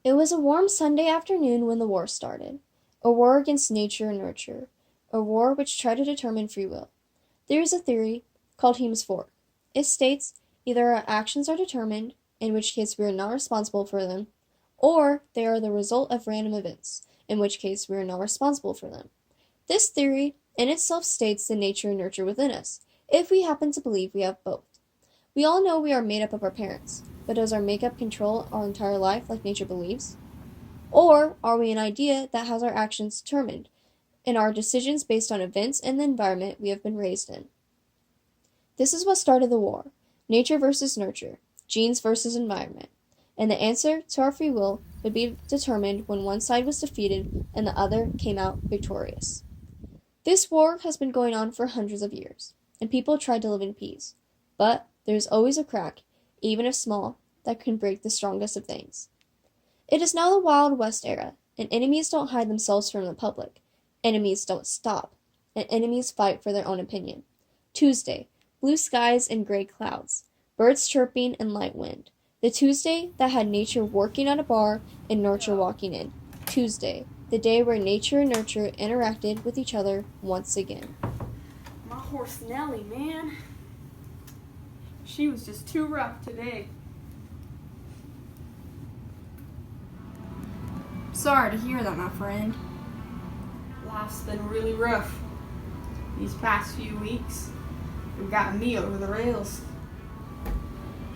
It was a warm Sunday afternoon when the war started. A war against nature and nurture. A war which tried to determine free will. There is a theory called Hume's Fork. It states either our actions are determined, in which case we are not responsible for them, or they are the result of random events, in which case we are not responsible for them. This theory in itself states the nature and nurture within us, if we happen to believe we have both. We all know we are made up of our parents, but does our makeup control our entire life like nature believes? Or are we an idea that has our actions determined, and our decisions based on events and the environment we have been raised in? This is what started the war: nature versus nurture, genes versus environment. And the answer to our free will would be determined when one side was defeated and the other came out victorious. This war has been going on for hundreds of years, and people tried to live in peace. But there is always a crack, even if small, that can break the strongest of things. It is now the Wild West era, and enemies don't hide themselves from the public. Enemies don't stop, and enemies fight for their own opinion. Tuesday, blue skies and gray clouds, birds chirping and light wind. The Tuesday that had nature working at a bar and nurture walking in. Tuesday, the day where nature and nurture interacted with each other once again. My horse Nellie, man. She was just too rough today. Sorry to hear that, my friend. Life's been really rough. These past few weeks, have gotten me over the rails.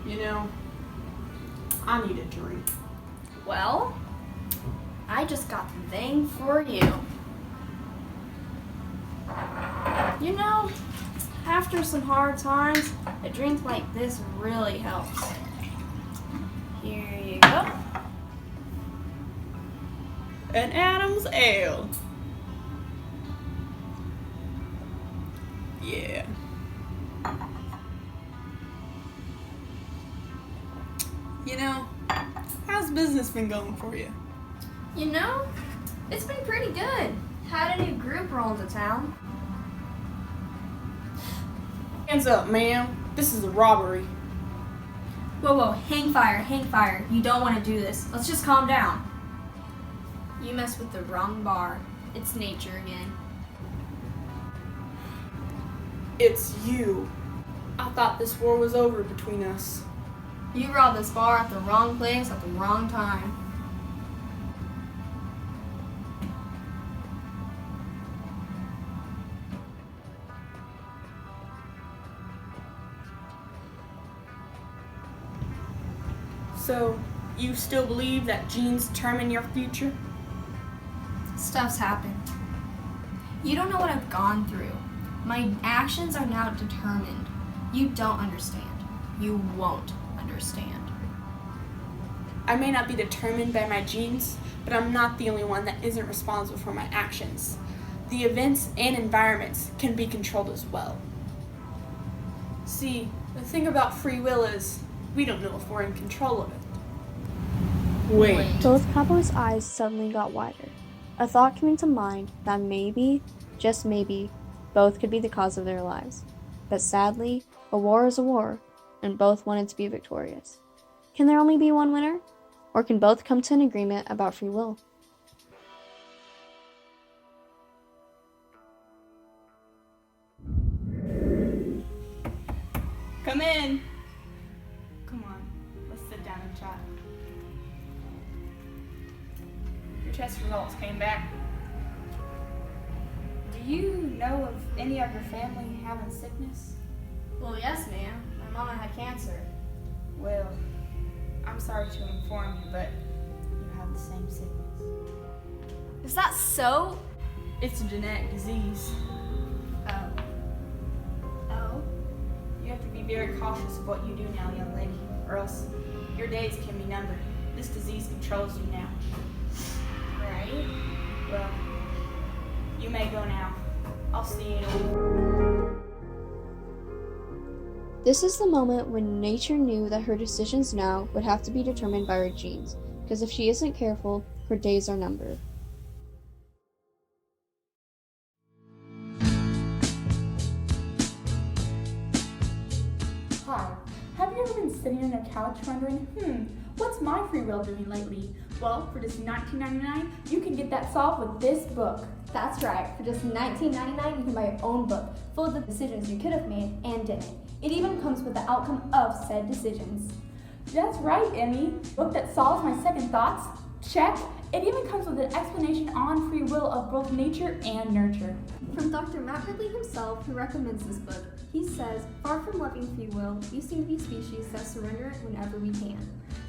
You know, I need a drink. Well, I just got the thing for you. You know, after some hard times, a drink like this really helps. Here you go. An Adam's Ale. Yeah. You know, how's business been going for you? You know, it's been pretty good. Had a new group roll into town. Hands up, ma'am. This is a robbery. Whoa, hang fire. You don't want to do this. Let's just calm down. You messed with the wrong bar. It's nature again. It's you. I thought this war was over between us. You robbed this bar at the wrong place at the wrong time. So, you still believe that genes determine your future? Stuff's happened. You don't know what I've gone through. My actions are now determined. You don't understand. You won't understand. I may not be determined by my genes, but I'm not the only one that isn't responsible for my actions. The events and environments can be controlled as well. See, the thing about free will is, we don't know if we're in control of it. Wait. Both cowboys' eyes suddenly got wider. A thought came into mind that maybe, just maybe, both could be the cause of their lives. But sadly, a war is a war, and both wanted to be victorious. Can there only be one winner? Or can both come to an agreement about free will? Come in. Come on, let's sit down and chat. Your test results came back. Do you know of any of your family having sickness? Well, yes, ma'am. My mama had cancer. Well, I'm sorry to inform you, but you have the same sickness. Is that so? It's a genetic disease. Oh. You have to be very cautious of what you do now, young lady, or else your days can be numbered. This disease controls you now. Right? Well, you may go now. I'll see you in a week. This is the moment when nature knew that her decisions now would have to be determined by her genes, because if she isn't careful, her days are numbered. Hi, Have you ever been sitting on your couch wondering, what's my free will doing lately? Well, for just $19.99, you can get that solved with this book. That's right. For just $19.99, you can buy your own book full of the decisions you could have made and didn't. It even comes with the outcome of said decisions. That's right, Emmy. Book that solves my second thoughts? Check. It even comes with an explanation on free will of both nature and nurture. From Dr. Matt Ridley himself, who recommends this book, he says, "Far from loving free will, we seem to be species that surrender it whenever we can."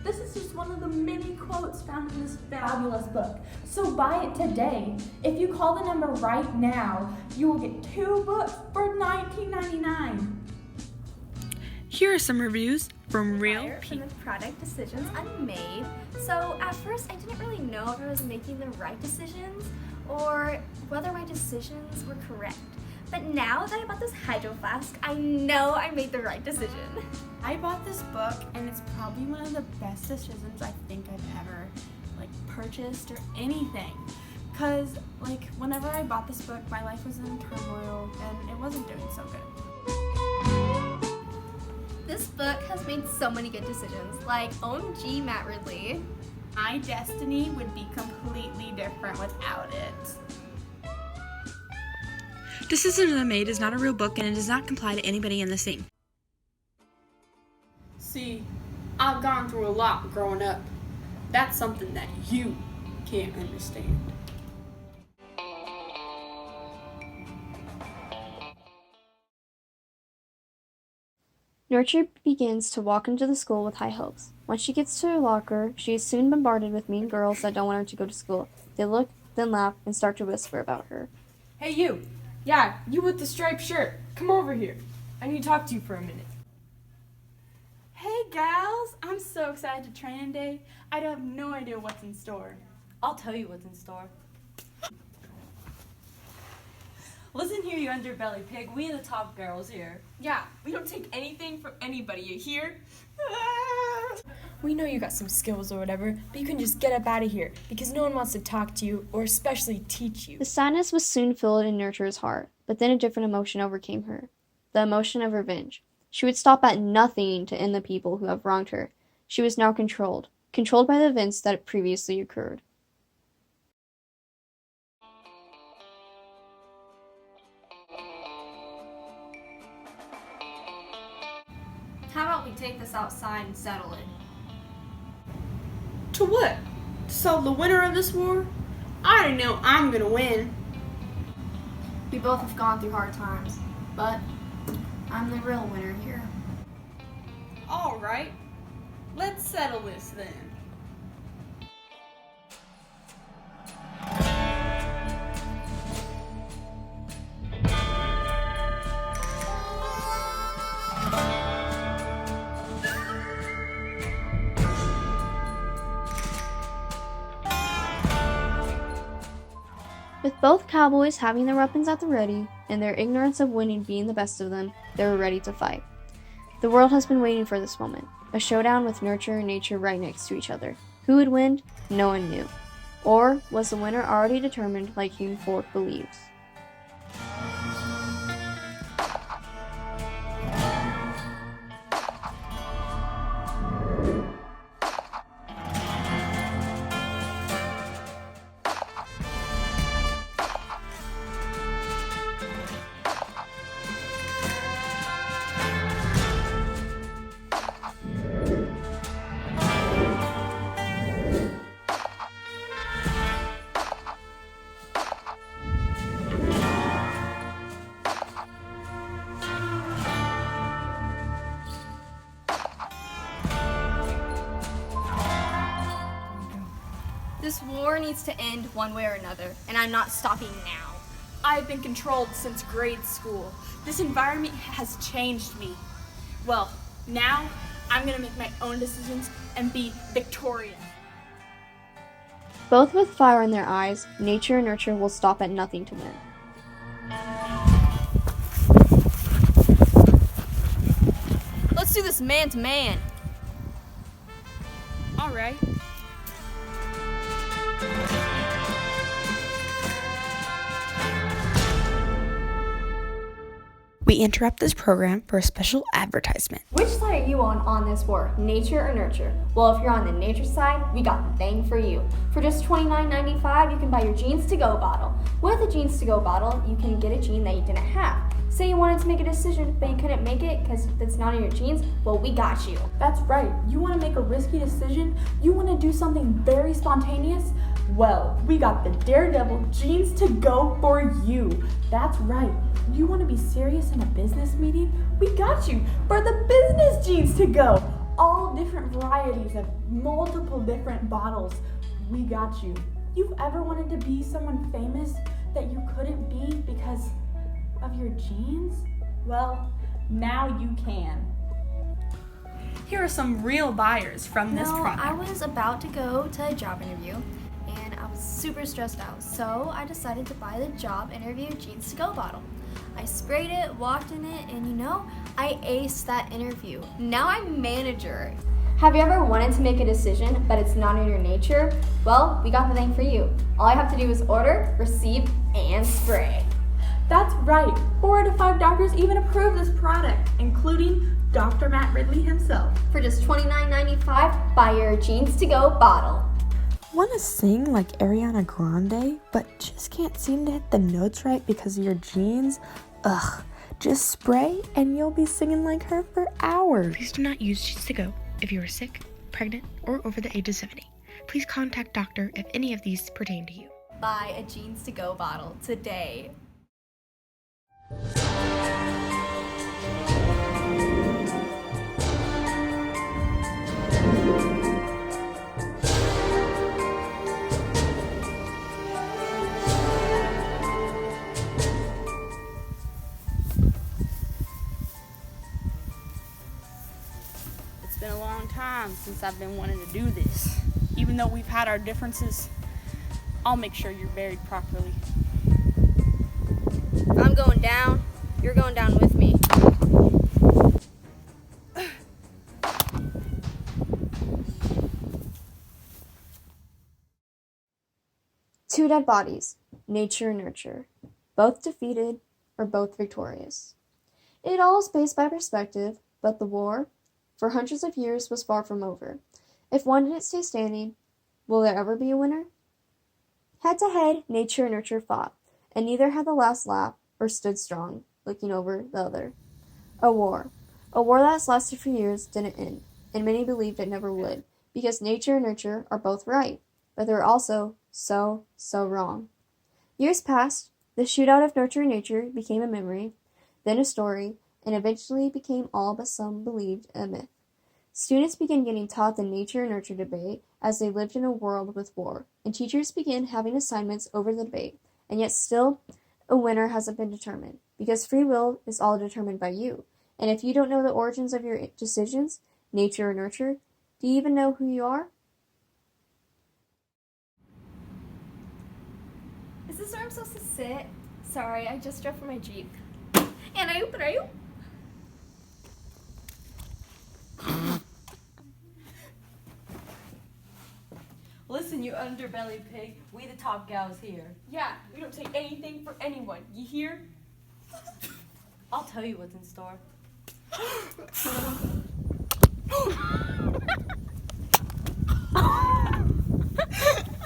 This is just one of the many quotes found in this fabulous book. So buy it today. If you call the number right now, you will get 2 books for $19.99. Here are some reviews from real From people. the product decisions I made. So at first I didn't really know if I was making the right decisions or whether my decisions were correct. But now that I bought this hydro flask, I know I made the right decision. I bought this book, and it's probably one of the best decisions I think I've ever purchased or anything. Cause whenever I bought this book, my life was in turmoil and it wasn't doing so good. This book has made so many good decisions, like OMG Matt Ridley. My destiny would be completely different without it. Decisions I Made is not a real book, and it does not comply to anybody in the scene. See, I've gone through a lot growing up. That's something that you can't understand. Nurture begins to walk into the school with high hopes. When she gets to her locker, she is soon bombarded with mean girls that don't want her to go to school. They look, then laugh, and start to whisper about her. Hey, you! Yeah, you with the striped shirt. Come over here. I need to talk to you for a minute. Hey gals, I'm so excited to training day. I have no idea what's in store. I'll tell you what's in store. Listen here, you underbelly pig. We the top girls here. Yeah, we don't take anything from anybody, you hear? We know you got some skills or whatever, but you can just get up out of here because no one wants to talk to you or especially teach you. The sadness was soon filled in Nurture's heart, but then a different emotion overcame her. The emotion of revenge. She would stop at nothing to end the people who have wronged her. She was now controlled by the events that had previously occurred. How about we take this outside and settle it? To what? To solve the winner of this war? I already know I'm gonna win. We both have gone through hard times, but I'm the real winner here. Alright, let's settle this then. With both cowboys having their weapons at the ready, and their ignorance of winning being the best of them, they were ready to fight. The world has been waiting for this moment, a showdown with nurture and nature right next to each other. Who would win? No one knew. Or was the winner already determined like Hume Ford believes? This war needs to end one way or another, and I'm not stopping now. I've been controlled since grade school. This environment has changed me. Well, now I'm gonna make my own decisions and be victorious. Both with fire in their eyes, nature and nurture will stop at nothing to win. Let's do this man to man. Alright. We interrupt this program for a special advertisement. Which side are you on this war, nature or nurture? Well, if you're on the nature side, we got the thing for you. For just $29.95, you can buy your Jeans to Go bottle. With a Jeans to Go bottle, you can get a jean that you didn't have. Say you wanted to make a decision, but you couldn't make it because it's not in your jeans, well, we got you. That's right. You want to make a risky decision? You want to do something very spontaneous? Well, we got the Daredevil Jeans to Go for you. That's right. You want to be serious in a business meeting? We got you for the business Jeans to Go. All different varieties of multiple different bottles. We got you. You've ever wanted to be someone famous that you couldn't be because of your jeans? Well, now you can. Here are some real buyers from this product. I was about to go to a job interview and I was super stressed out. So I decided to buy the job interview Jeans to Go bottle. I sprayed it, walked in it, and I aced that interview. Now I'm manager. Have you ever wanted to make a decision, but it's not in your nature? Well, we got the thing for you. All you have to do is order, receive, and spray. That's right. 4 out of 5 doctors even approve this product, including Dr. Matt Ridley himself. For just $29.95, buy your Jeans to Go bottle. Want to sing like Ariana Grande, but just can't seem to hit the notes right because of your jeans? Ugh, just spray and you'll be singing like her for hours. Please do not use Jeans to Go if you are sick, pregnant, or over the age of 70. Please contact doctor if any of these pertain to you. Buy a Jeans to Go bottle today. It's been a long time since I've been wanting to do this. Even though we've had our differences, I'll make sure you're buried properly. I'm going down. You're going down with me. Two dead bodies, nature and nurture, both defeated or both victorious. It all is based by perspective, but the war, for hundreds of years, was far from over. If one didn't stay standing, will there ever be a winner? Head to head, nature and nurture fought, and neither had the last laugh or stood strong, looking over the other. A war that has lasted for years, didn't end, and many believed it never would, because nature and nurture are both right, but they're also so wrong. Years passed, the shootout of nurture and nature became a memory, then a story, and eventually became all but some believed a myth. Students began getting taught the nature and nurture debate as they lived in a world with war, and teachers began having assignments over the debate, and yet still a winner hasn't been determined, because free will is all determined by you. And if you don't know the origins of your decisions, nature or nurture, do you even know who you are? Is this where I'm supposed to sit? Sorry, I just drove from my Jeep. And I open you. Listen, you underbelly pig. We the top gals here. Yeah, we don't take anything for anyone. You hear? I'll tell you what's in store.